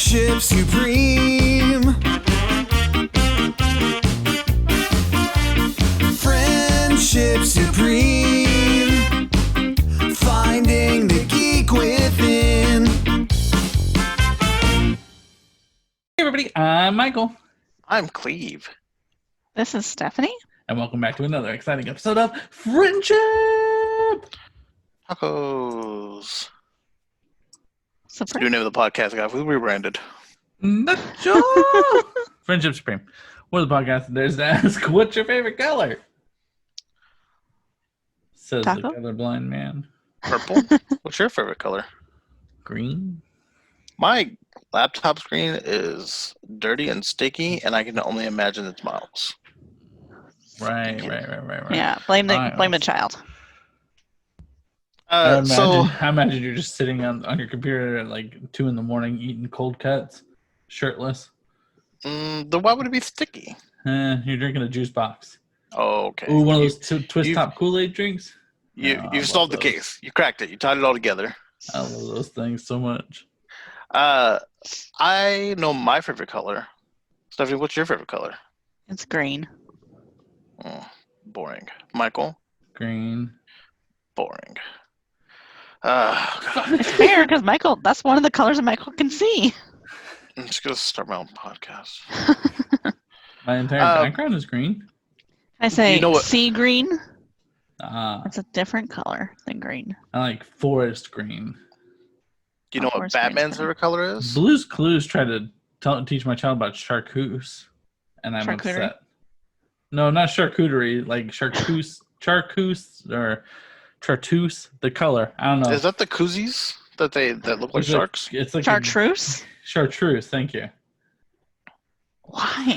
Friendship supreme. Friendship supreme. Finding the geek within. Hey everybody, I'm Michael, I'm Cleve. This is Stephanie. and welcome back to another exciting episode of Friendship! Tacos. Supreme. New name of the podcast, guys. We rebranded. Nacho! Friendship Supreme. We're the podcast that dares to ask, what's your favorite color? Says Taco? the colorblind man. Purple. What's your favorite color? Green? My laptop screen is dirty and sticky, and I can only imagine its miles. Right. Yeah, blame the child. I So imagine you're just sitting on your computer at like 2 a.m. eating cold cuts, shirtless. then why would it be sticky? You're drinking a juice box. Oh, okay. Ooh, one of those twist you've- top Kool-Aid drinks. You Oh, I you've love solved the those. case. You cracked it. You tied it all together. I love those things so much. I know my favorite color. Stephanie, what's your favorite color? It's green. Boring. Michael, Green. boring. God. It's fair because Michael, that's one of the colors that Michael can see. I'm just gonna start my own podcast. My entire background is green. I say You know what- sea green. Ah, It's a different color than green. I like forest green. Do you know Of what course, green's Batman's fine. favorite color is? Blue's Clues tried to teach my child about chartreuse, and I'm Charcuterie? upset. No, not charcuterie, like chartreuse or chartreuse. The color, I don't know. Is that the koozies that look like It's sharks? It's like Chartreuse? chartreuse. Thank you. Why?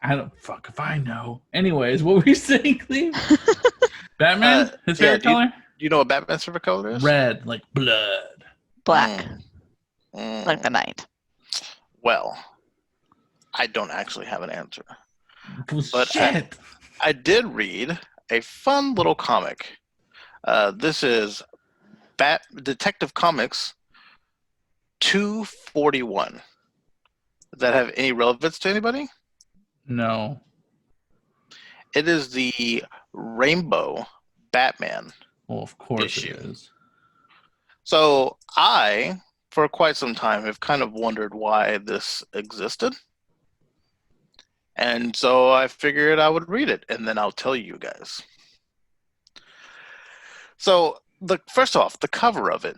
I don't fuck if I know. Anyways, what were you saying, Cleve? Batman, his yeah, favorite color? Do you know what Batman's favorite color is? Red, like blood. Black, Mm. like the night. Well, I don't actually have an answer. But Shit. I did read a fun little comic. This is Detective Comics 241. Does that have any relevance to anybody? No. It is the Rainbow Batman. Well, of course Issue. it is. So I, for quite some time, have kind of wondered why this existed. And so I figured I would read it, and then I'll tell you guys. So first off, the cover of it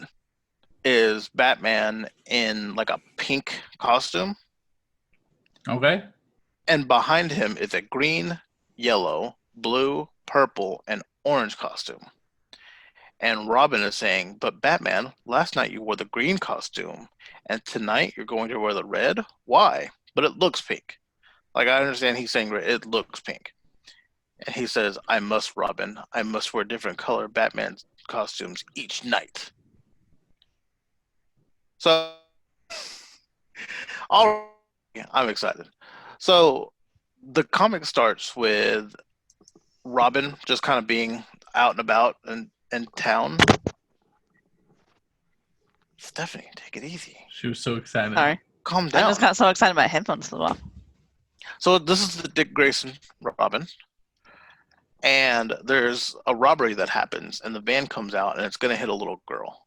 is Batman in like a pink costume, Okay. and behind him is a green, yellow, blue, purple, and orange costume. And Robin is saying, but Batman, last night you wore the green costume, and tonight you're going to wear the red? Why? But it looks pink. Like, I understand he's saying red, it looks pink. And he says, I must, Robin. I must wear different color Batman costumes each night. So, I'm excited. So, the comic starts with Robin just kind of being out and about in town. Stephanie, take it easy. She was so excited. Sorry. Calm I down. just got so excited my headphones flew off. So this is the Dick Grayson Robin. And there's a robbery that happens, and the van comes out, and it's going to hit a little girl.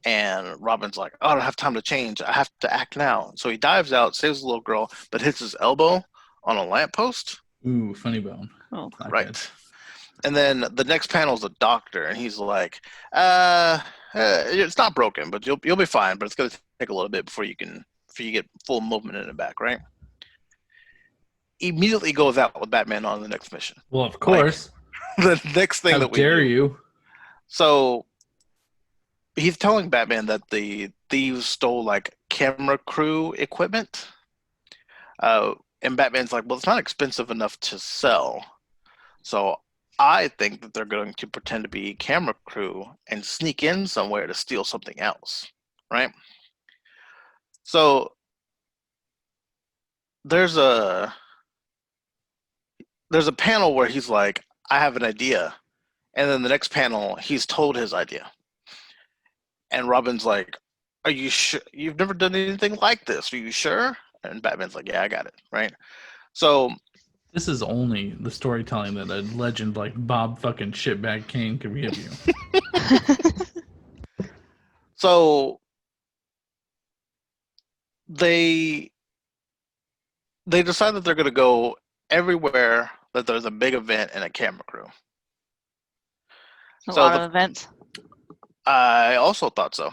And Robin's like, oh, I don't have time to change. I have to act now. So he dives out, saves the little girl, but hits his elbow on a lamppost. Ooh, funny bone. Oh. Not Right. good. And then the next panel is a doctor, and he's like, it's not broken, but you'll be fine. But it's going to take a little bit before you get full movement in the back, right? Immediately goes out with Batman on the next mission. Well, of course. The next thing How that we dare do. you? So he's telling Batman that the thieves stole like camera crew equipment. And Batman's like, well, it's not expensive enough to sell. So I think that they're going to pretend to be camera crew and sneak in somewhere to steal something else, right? So there's a panel where he's like, I have an idea. And then the next panel, he's told his idea. And Robin's like, are you sure? You've never done anything like this. Are you sure? And Batman's like, yeah, I got it. Right. So This is only the storytelling that a legend like Bob fucking Shitbag Kane could give you. So they decide that they're going to go everywhere that there's a big event and a camera crew. A So lot the- of events. I also thought so.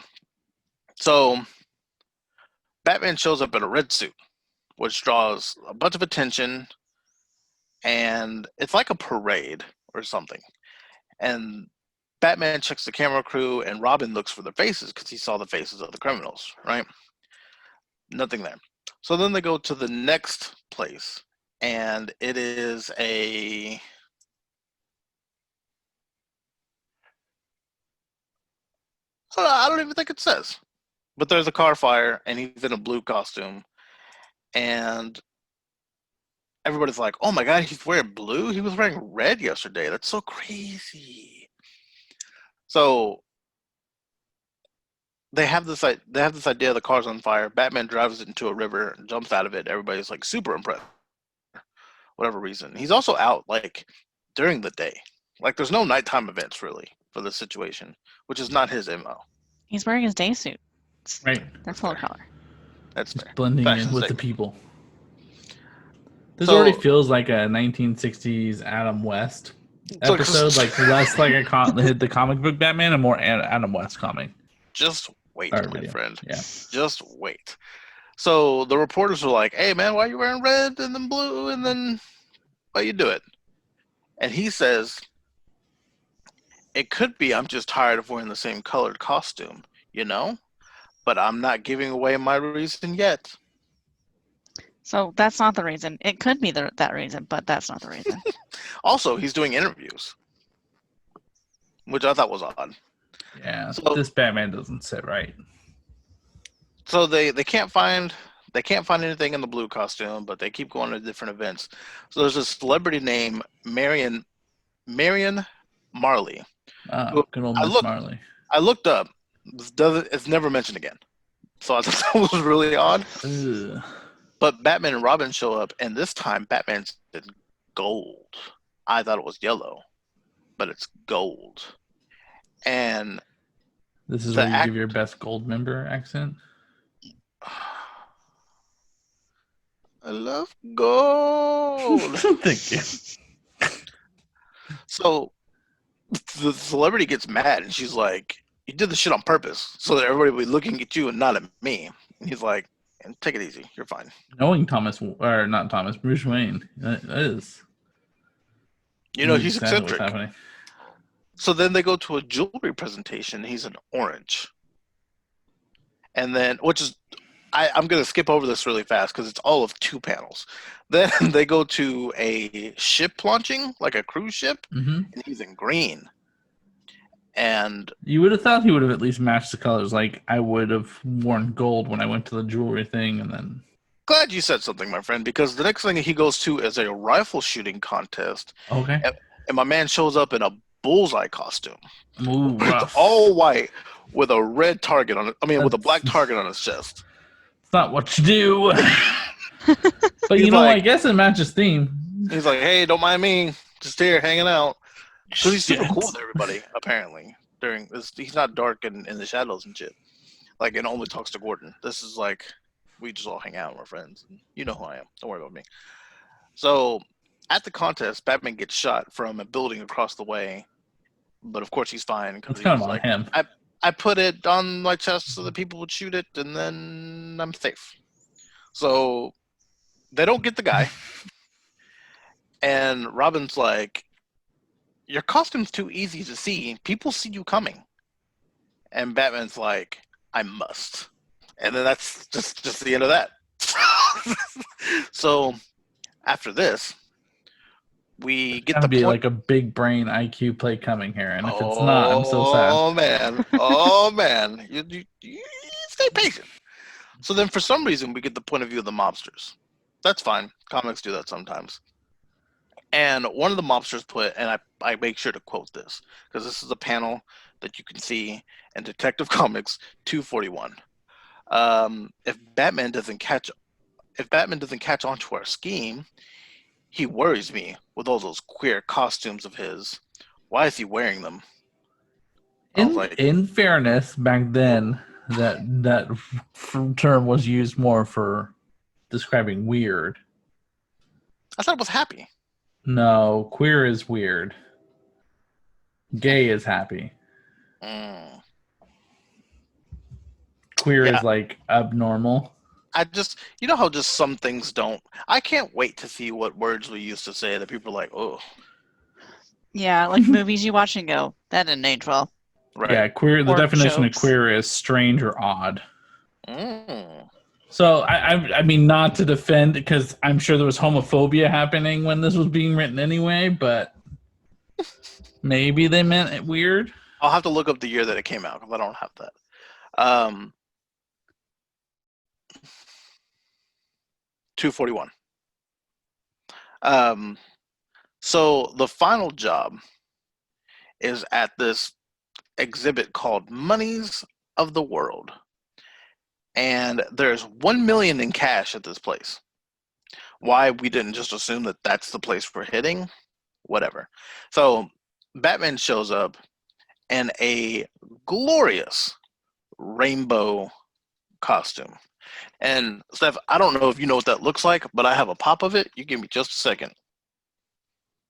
So Batman shows up in a red suit, which draws a bunch of attention, and it's like a parade or something. And Batman checks the camera crew, and Robin looks for their faces because he saw the faces of the criminals, right? Nothing there. So then they go to the next place, and it is a I don't even think it says, but there's a car fire, and he's in a blue costume, and everybody's like, "Oh my god, he's wearing blue? He was wearing red yesterday. That's so crazy." So they have this idea the car's on fire. Batman drives it into a river and jumps out of it. Everybody's like super impressed, whatever reason. He's also out like during the day. Like there's no nighttime events really for this situation, which is not his MO. He's wearing his day suit. Right. They're full of color. That's Just fair. blending Fashion in with the statement. people. This So- already feels like a 1960s Adam West like- episode, like less like the comic book Batman and more Adam West comic. Just wait, Or my video. friend. Yeah. Just wait. So the reporters were like, "Hey man, why are you wearing red and then blue and then why you do it?" And he says, "It could be I'm just tired of wearing the same colored costume, you know? But I'm not giving away my reason yet." So that's not the reason. It could be that reason, but that's not the reason. Also, he's doing interviews, which I thought was odd. Yeah. So- This Batman doesn't sit right. So they can't find anything in the blue costume, but they keep going to different events. So there's a celebrity named Marion Marley. Good old I Miss look- Marley. I looked up. It's never mentioned again. So I thought that was really odd. Ugh. But Batman and Robin show up, and this time Batman's in gold. I thought it was yellow, but it's gold. And This is The where you act- give your best gold member accent. I love gold. Thank you. So the celebrity gets mad, and she's like, "You did the shit on purpose, so that everybody will be looking at you and not at me." And he's like, "And take it easy. You're fine." Knowing Bruce Wayne, that is. You know, knows he's exactly what's eccentric. happening. So then they go to a jewelry presentation. He's in orange. And then, which is, I'm going to skip over this really fast because it's all of 2 panels. Then they go to a ship launching, like a cruise ship, hmm and he's in green. And You would have thought he would have at least matched the colors. Like I would have worn gold when I went to the jewelry thing, and then glad you said something, my friend, because the next thing he goes to is a rifle shooting contest. okay. And my man shows up in a bullseye costume. Ooh, It's rough. all white with a red target on it. I mean, with a black That's- target on his chest. It's not what you do. But you He's know, I like- guess it matches theme. He's like, "Hey, don't mind me. Just here hanging out." So he's super Shit. cool with everybody, apparently. During this, he's not dark in the shadows and shit. Like, and only talks to Gordon. This is like, we just all hang out and we're friends. You know who I am. Don't worry about me. So, at the contest, Batman gets shot from a building across the way. But of course, he's fine because It's he's kind of on like, him. I put it on my chest so that people would shoot it, and then I'm safe. So they don't get the guy. And Robin's like, "Your costume's too easy to see. People see you coming." And Batman's like, "I must." And then that's just the end of that. So after this, we get Gotta the be point. like a big brain IQ play coming here, and if it's not, I'm so sad. Oh man, oh man, you stay patient. So then, for some reason, we get the point of view of the mobsters. That's fine. Comics do that sometimes. And one of the mobsters put, and I make sure to quote this because this is a panel that you can see in Detective Comics 241. If Batman doesn't catch on to our scheme, he worries me with all those queer costumes of his. Why is he wearing them? I was like, In fairness, back then, that term was used more for describing weird. I thought it was happy. No, queer is weird. Gay is happy. Queer Yeah. is like abnormal. I just, you know how just some things don't. I can't wait to see what words we used to say that people are like, oh, Yeah, like movies you watch and go, that didn't age well. right. Yeah, queer. The Or definition jokes. of queer is strange or odd. Mm. So I mean, not to defend, because I'm sure there was homophobia happening when this was being written anyway, but maybe they meant it weird. I'll have to look up the year that it came out because I don't have that. 241. So the final job is at this exhibit called Monies of the World. And there's 1 million in cash at this place. Why we didn't just assume that that's the place we're hitting, whatever. So Batman shows up in a glorious rainbow costume. And Steph, I don't know if you know what that looks like, but I have a pop of it. You give me just a second.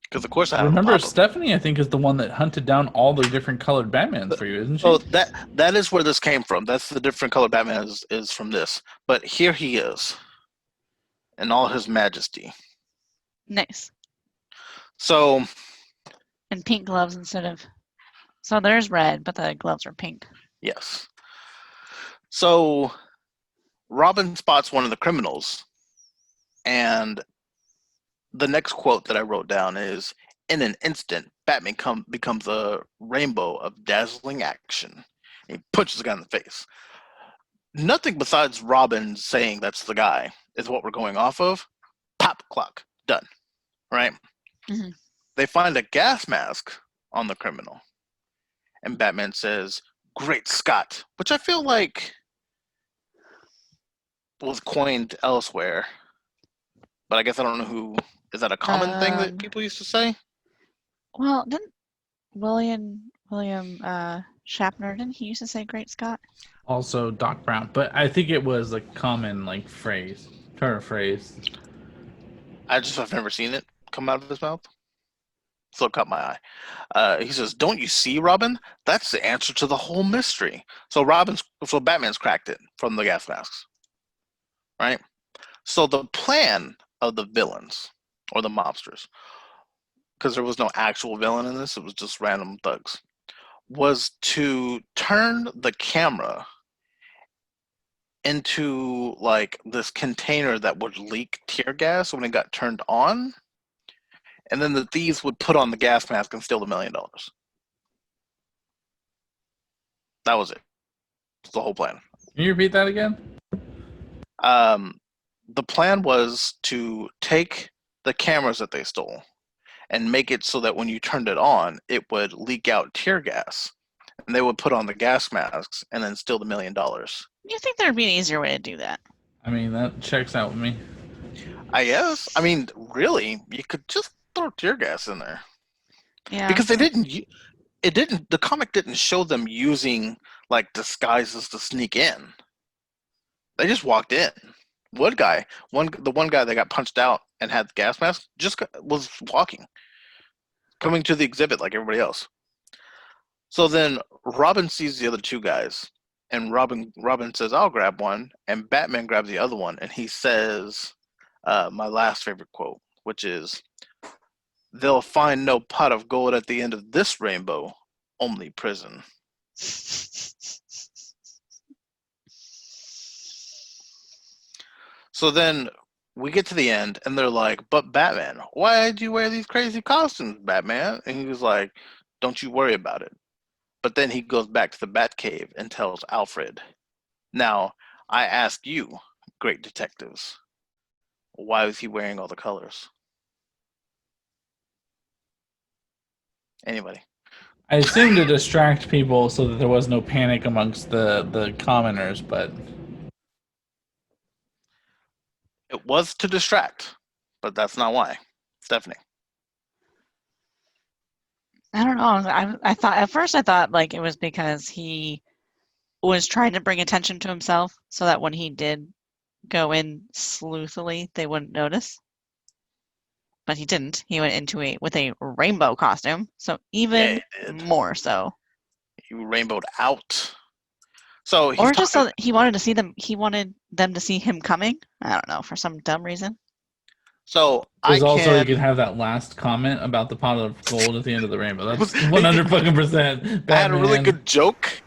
Because of course I have Remember, a pop of it. Stephanie, I think, is the one that hunted down all the different colored Batmans for you, isn't she? So that is where this came from. That's the different color Batman is from this. But here he is in all his majesty. Nice. So And pink gloves instead of. So there's red, but the gloves are pink. yes. So Robin spots one of the criminals, and the next quote that I wrote down is, "In an instant, Batman becomes a rainbow of dazzling action." He punches the guy in the face. Nothing besides Robin saying that's the guy is what we're going off of. Pop, clock, done. Right? Mhm. They find a gas mask on the criminal, and Batman says, "Great Scott," which I feel like was coined elsewhere, but I guess I don't know who. Is that a common thing that people used to say? Well, didn't William Shatner, didn't he used to say Great Scott? Also, Doc Brown, but I think it was a common phrase, turn of phrase. I've never seen it come out of his mouth, so it caught my eye. He says, "Don't you see, Robin? That's the answer to the whole mystery." So Batman's cracked it from the gas masks, right? So the plan of the villains or the mobsters, because there was no actual villain in this, it was just random thugs, was to turn the camera into this container that would leak tear gas when it got turned on, and then the thieves would put on the gas mask and steal the $1 million. That was it. That's the whole plan. Can you repeat that again? The plan was to take the cameras that they stole and make it so that when you turned it on, it would leak out tear gas, and they would put on the gas masks and then steal the $1 million. You think there'd be an easier way to do that? I mean, that checks out with me. I guess. I mean, really, you could just throw tear gas in there. Yeah. Because the comic didn't show them using disguises to sneak in. They just walked in. The one guy that got punched out and had the gas mask was walking, coming to the exhibit like everybody else. So then Robin sees the other two guys, and Robin says, "I'll grab one," and Batman grabs the other one, and he says, my last favorite quote, which is, "They'll find no pot of gold at the end of this rainbow, only prison." So then we get to the end, and they're like, "But Batman, why did you wear these crazy costumes, Batman?" And he was like, "Don't you worry about it." But then he goes back to the Batcave and tells Alfred, "Now, I ask you, great detectives, why was he wearing all the colors?" Anybody? I assumed to distract people so that there was no panic amongst the commoners, but It was to distract, but that's not why. Stephanie. I don't know. I thought at first like it was because he was trying to bring attention to himself so that when he did go in sleuthily, they wouldn't notice. But he didn't. He went into with a rainbow costume, so even Yeah, he did. more so. He rainbowed out. So he's Or just so talking- that he wanted to see them. He wanted them to see him coming. I don't know, for some dumb reason. So There's I also you can. could have that last comment about the pot of gold at the end of the rainbow. That's Was- 100%. I had a really Batman. good joke.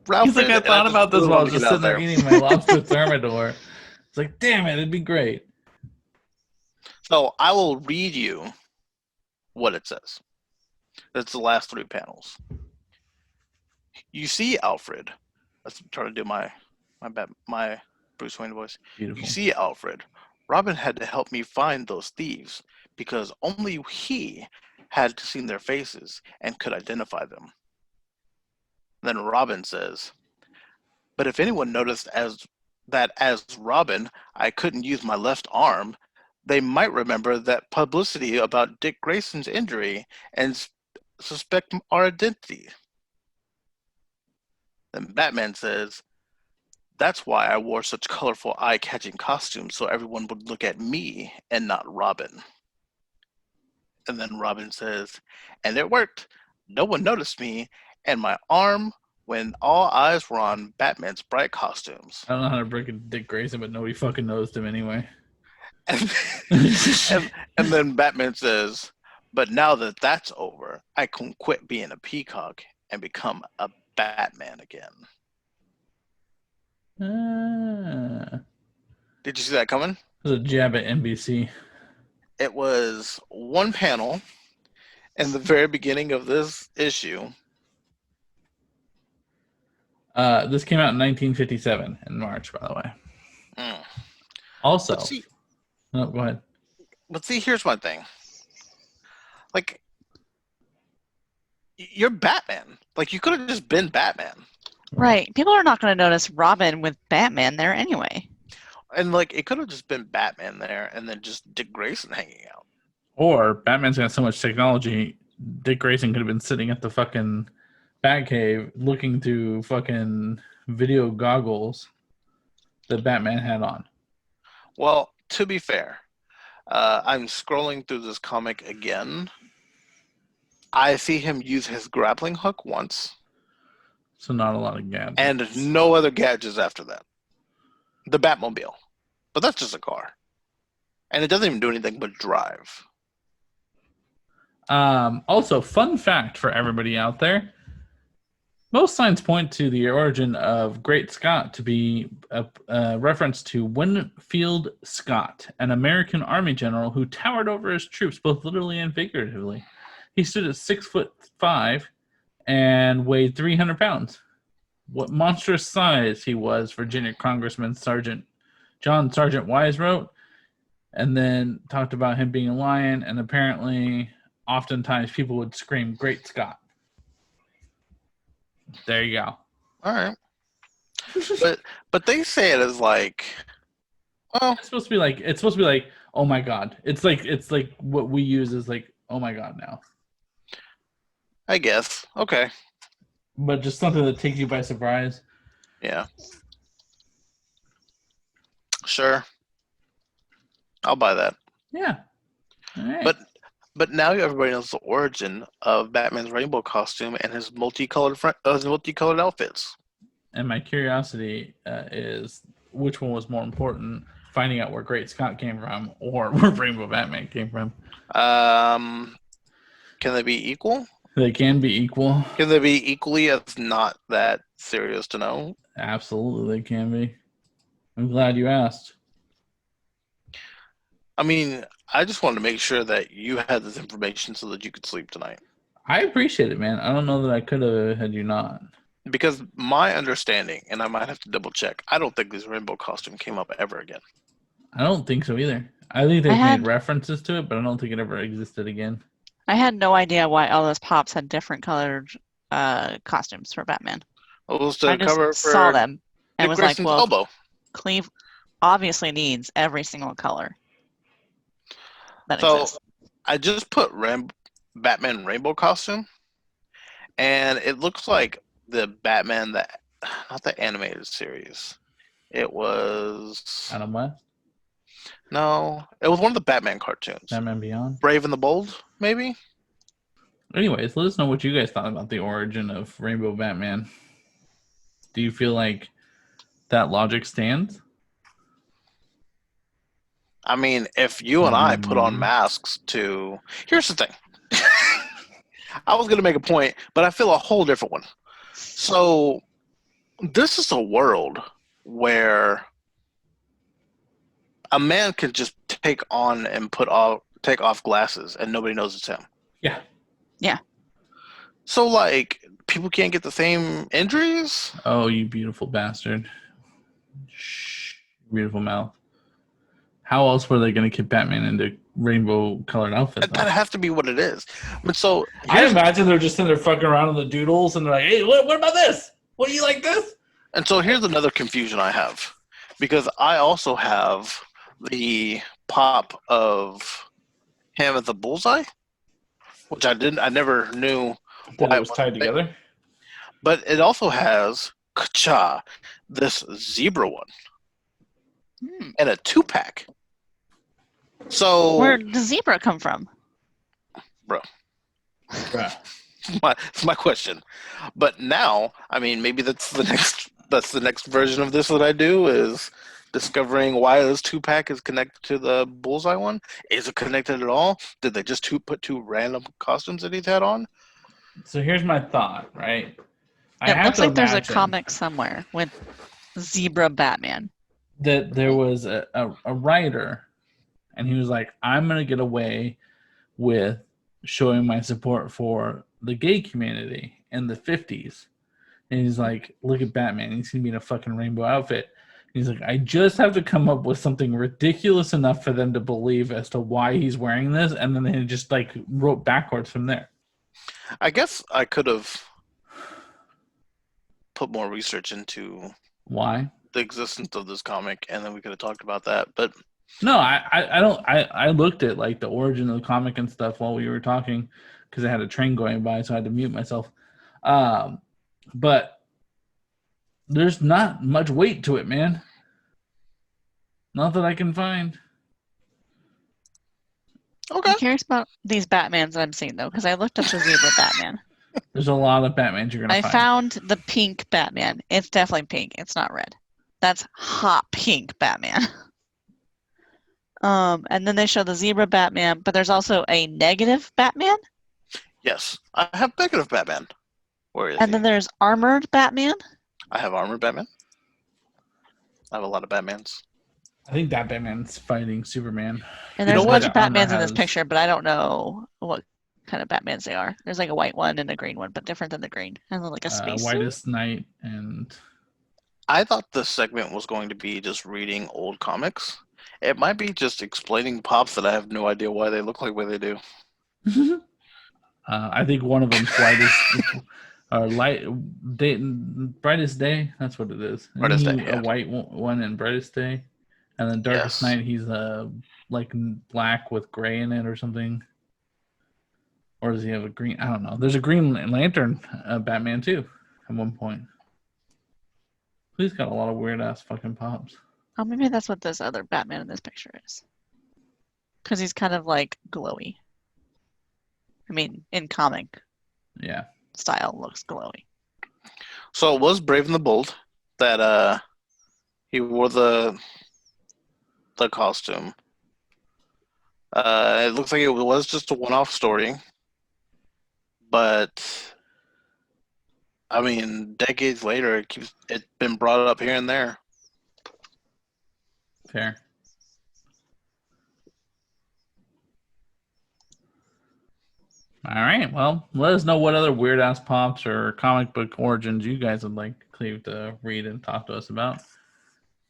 Ralph, He's like, I and thought just about this really while I wanted was to just get sitting out there eating my lobster thermidor. It's like, damn it, it'd be great. So I will read you what it says. That's the last 3 panels. You see, Alfred. Let's try to do my Bruce Wayne voice. Beautiful. You see, Alfred. Robin had to help me find those thieves because only he had seen their faces and could identify them. Then Robin says, "But if anyone noticed as Robin, I couldn't use my left arm, they might remember that publicity about Dick Grayson's injury and suspect our identity." Then Batman says, "That's why I wore such colorful, eye-catching costumes so everyone would look at me and not Robin." And then Robin says, "And it worked. No one noticed me and my arm when all eyes were on Batman's bright costumes." I don't know how to break a Dick Grayson, but nobody fucking noticed him anyway. And, and then Batman says, "But now that that's over, I can quit being a peacock and become a Batman again." Did you see that coming? It was a jab at NBC. It was one panel in the very beginning of this issue. This came out in 1957 in March, by the way. Mm. Also, But see, oh, go ahead. here's my thing. Like, you're Batman. Like, you could have just been Batman. Right. People are not going to notice Robin with Batman there anyway. And, like, it could have just been Batman there and then just Dick Grayson hanging out. Or Batman's got so much technology, Dick Grayson could have been sitting at the fucking Batcave looking through fucking video goggles that Batman had on. Well, to be fair, I'm scrolling through this comic again. I see him use his grappling hook once, So not a lot of gadgets. and no other gadgets after that. The Batmobile. But that's just a car. And it doesn't even do anything but drive. Also, fun fact for everybody out there. Most signs point to the origin of Great Scott to be a reference to Winfield Scott, an American Army general who towered over his troops both literally and figuratively. He stood at 6'5" and weighed 300 pounds. What monstrous size he was, Virginia Congressman John Sargent Wise wrote, and then talked about him being a lion, and apparently oftentimes people would scream, "Great Scott." There you go. All right. but they say it as like, well, It's supposed to be like, oh my god. It's like what we use is like, oh my god now. I guess. Okay. But just something that takes you by surprise. Yeah. Sure. I'll buy that. Yeah. All right. But now everybody knows the origin of Batman's rainbow costume and his multicolored outfits. And my curiosity is which one was more important, finding out where Great Scott came from or where Rainbow Batman came from. Can they be equal? They can be equal. Can they be equally as not that serious to know? Absolutely, they can be. I'm glad you asked. I mean, I just wanted to make sure that you had this information so that you could sleep tonight. I appreciate it, man. I don't know that I could have had you not. Because my understanding, and I might have to double check, I don't think this rainbow costume came up ever again. I don't think so either. I think they've had- made references to it, but I don't think it ever existed again. I had no idea why all those pops had different colored costumes for Batman. It was I to just cover saw for them and Dick was Grayson's like, well, elbow. obviously needs every single color that So exists. I just put Batman rainbow costume, and it looks like the Batman that not the animated series. It was Adam West, no, it was one of the Batman cartoons. Batman Beyond. Brave and the Bold, maybe. Anyways, let us know what you guys thought about the origin of Rainbow Batman. Do you feel like that logic stands? I mean, if you and I put on masks to, here's the thing. I was going to make a point, but I feel a whole different one. So, this is a world where a man can just take on and take off glasses and nobody knows it's him. Yeah. Yeah. So, like, people can't get the same injuries? Oh, you beautiful bastard. Shh. Beautiful mouth. How else were they going to get Batman into rainbow-colored outfits? That has to be what it is. But so, I imagine they're just sitting there fucking around on the doodles, and they're like, hey, what about this? What do you like this? and so here's another confusion I have. Because I also have the pop of him at the bullseye, which I never knew That why it was tied together? But it also has Kacha, this zebra one, and a 2-pack. So Where'd the zebra come from? bro, Bruh. it's my question. But now, I mean, maybe that's the next version of this that I do is discovering why this 2-pack is connected to the bullseye one. Is it connected at all? Did they just put two random costumes that he's had on? So here's my thought, right? It looks like there's a imagine comic somewhere with Zebra Batman. that there was a writer, and he was like, I'm going to get away with showing my support for the gay community in the 50s. And he's like, look at Batman. He's going to be in a fucking rainbow outfit. He's like, I just have to come up with something ridiculous enough for them to believe as to why he's wearing this. And then they just like wrote backwards from there. I guess I could have put more research into Why? the existence of this comic, and then we could have talked about that. But No, I don't. I looked at like the origin of the comic and stuff while we were talking because I had a train going by, so I had to mute myself. But there's not much weight to it, man. Not that I can find. okay, I'm curious about these Batmans that I'm seeing, though, because I looked up the Zebra Batman. There's a lot of Batmans you're gonna I find. found the pink Batman. It's definitely pink. It's not red. That's hot pink Batman. And then they show the Zebra Batman, but there's also a negative Batman, yes, I have negative Batman. Where is and he? then there's armored Batman. I have armored Batman. I have a lot of Batmans. I think that Batman's fighting Superman. And You there's know a what? bunch of The armor Batmans in this has- picture, but I don't know what kind of Batmans they are. There's like a white one and a green one, but different than the green. And then like a space suit. Whitest Night and I thought this segment was going to be just reading old comics. It might be just explaining pops that I have no idea why they look like the way they do. I think one of them's Brightest Day. That's what it is. Brightest Isn't Day, he yeah. a white one in Brightest Day, and then Darkest Yes. Night. He's like black with gray in it or something. Or does he have a green? I don't know. There's a Green Lantern Batman too at one point. He's got a lot of weird ass fucking pops. Oh, maybe that's what this other Batman in this picture is. Because he's kind of like glowy. I mean, in comic Yeah. style, looks glowy. So it was Brave and the Bold that he wore the costume. It looks like it was just a one-off story, but I mean, decades later, it's been brought up here and there. Fair. All right. Well, let us know what other weird ass pops or comic book origins you guys would like Cleve to read and talk to us about.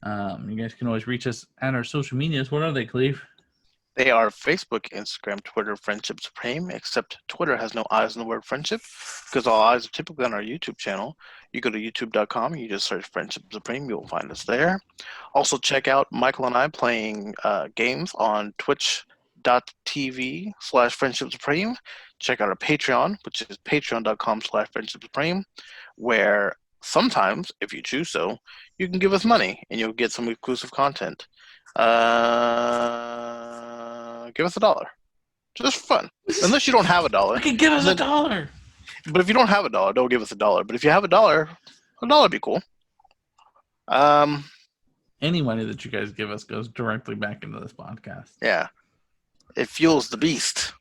You guys can always reach us at our social medias. What are they, Cleve? They are Facebook, Instagram, Twitter, Friendship Supreme, except Twitter has no eyes in the word friendship because all eyes are typically on our YouTube channel. You go to youtube.com, you just search Friendship Supreme, you'll find us there. Also, check out Michael and I playing games on twitch.tv/Friendship Supreme. Check out our Patreon, which is patreon.com/Friendship Supreme, where sometimes, if you choose so, you can give us money and you'll get some exclusive content. Give us $1. Just for fun. Unless you don't have $1. You can give us $1. But if you don't have $1, don't give us $1. But if you have $1 would be cool. Any money that you guys give us goes directly back into this podcast. Yeah. It fuels the beast.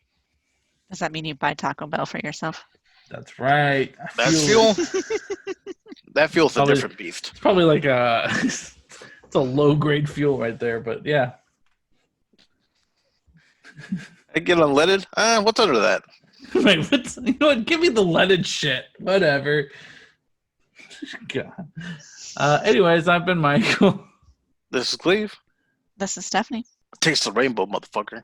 Does that mean you buy Taco Bell for yourself? That's right. That's fuel. That fuel's a Probably- different beast. It's probably like it's a low grade fuel right there, but yeah. I get unleaded? What's under that? Wait, you know what? Give me the leaded shit. Whatever. God. Anyways, I've been Michael. This is Cleve. This is Stephanie. Taste the rainbow, motherfucker.